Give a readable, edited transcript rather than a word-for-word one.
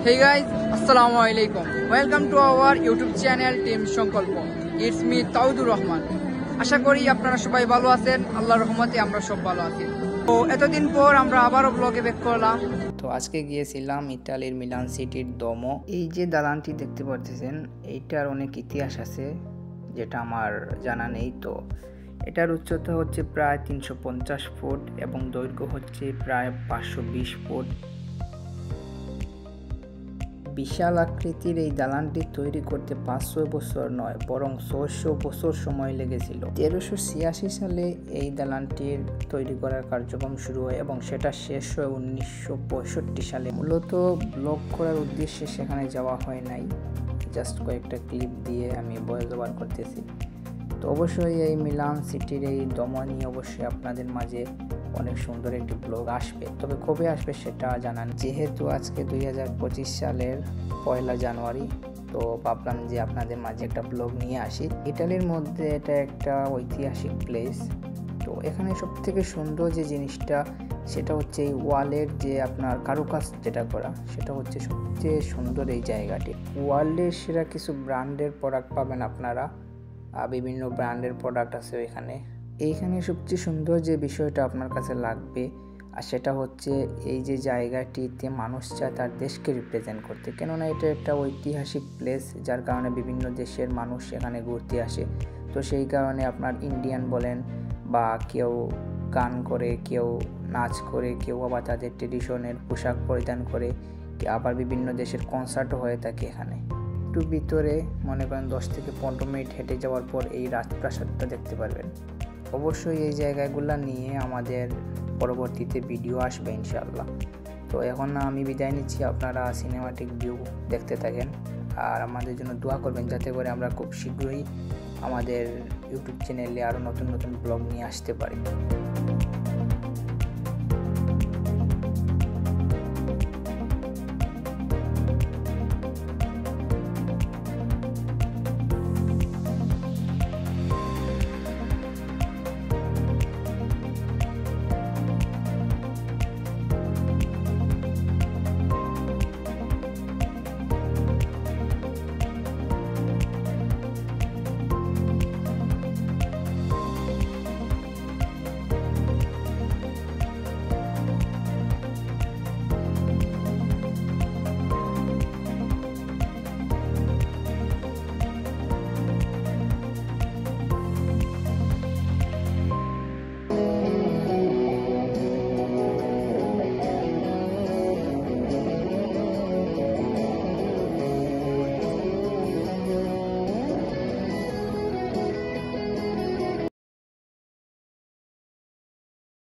Hey guys, Assalamu alaikum. Welcome to our YouTube channel Team Sankalpo. It's me Taudur Rahman. আশা করি আপনারা সবাই ভালো আছেন। আল্লাহর রহমতে আমরা সব ভালো আছি। তো এতদিন পর আমরা আবারও ব্লগে ব্যাক করলাম। তো আজকে গিয়েছিলাম ইতালির মিলান সিটির দমো। এই যে দালানটি দেখতে পাচ্ছেন, এইটার অনেক ইতিহাস আছে যেটা আমার জানা নেই। তো এটার উচ্চতা হচ্ছে প্রায় 350 ফুট এবং দৈর্ঘ্য হচ্ছে প্রায় 520 ফুট। বিশাল আকৃতির এই দালানটি তৈরি করতে 500 বছর নয় বরং 600 বছর সময় লেগেছিল। 1386 সালে এই দালানটির তৈরি করার কার্যক্রম শুরু হয় এবং সেটা শেষ হয় 1965 সালে। মূলত ব্লগ করার উদ্দেশ্যে সেখানে যাওয়া হয় নাই, জাস্ট কয়েকটা ক্লিপ দিয়ে আমি ভয়েস ওভার করতেছি। তো অবশ্যই এই মিলান সিটির এই দমো নিয়ে অবশ্যই আপনাদের মাঝে অনেক সুন্দর একটি ব্লগ আসবে, তবে কবে আসবে সেটা জানান। যেহেতু আজকে 2025 সালের 1 জানুয়ারি, তো ভাবলাম যে আপনাদের মাঝে একটা ব্লগ নিয়ে আসি। ইটালির মধ্যে এটা একটা ঐতিহাসিক প্লেস। তো এখানে সব থেকে সুন্দর যে জিনিসটা সেটা হচ্ছে এই ওয়ালের যে আপনার কারুকাজ যেটা করা, সেটা হচ্ছে সবচেয়ে সুন্দর এই জায়গাটি। ওয়ার্ল্ডের সেরা কিছু ব্র্যান্ডের প্রোডাক্ট পাবেন আপনারা, বিভিন্ন ব্র্যান্ডের প্রোডাক্ট আছে এইখানে সবচেয়ে সুন্দর যে বিষয়টা আপনার কাছে লাগবে আর সেটা হচ্ছে এই যে জায়গাটিতে মানুষ চায় তার দেশকে রিপ্রেজেন্ট করতে, কেননা এটা একটা ঐতিহাসিক প্লেস যার কারণে বিভিন্ন দেশের মানুষ এখানে ঘুরতে আসে। তো সেই কারণে আপনার ইন্ডিয়ান বলেন বা কেউ গান করে, কেউ নাচ করে, কেউ আবার তাদের ট্রেডিশনের পোশাক পরিধান করে, আবার বিভিন্ন দেশের কনসার্টও হয়ে থাকে এখানে। একটু ভিতরে মনে করেন 10 থেকে 15 মিনিট হেঁটে যাওয়ার পর এই রাজপ্রাসাদটা দেখতে পারবেন। অবশ্যই এই জায়গাগুলো নিয়ে আমাদের পরবর্তীতে ভিডিও আসবে ইনশাআল্লাহ। তো এখন আমি বিদায় নিচ্ছি, আপনারা সিনেমাটিক ভিউ দেখতে থাকেন আর আমাদের জন্য দোয়া করবেন যাতে করে আমরা খুব শীঘ্রই আমাদের ইউটিউব চ্যানেলে আরও নতুন নতুন ব্লগ নিয়ে আসতে পারি।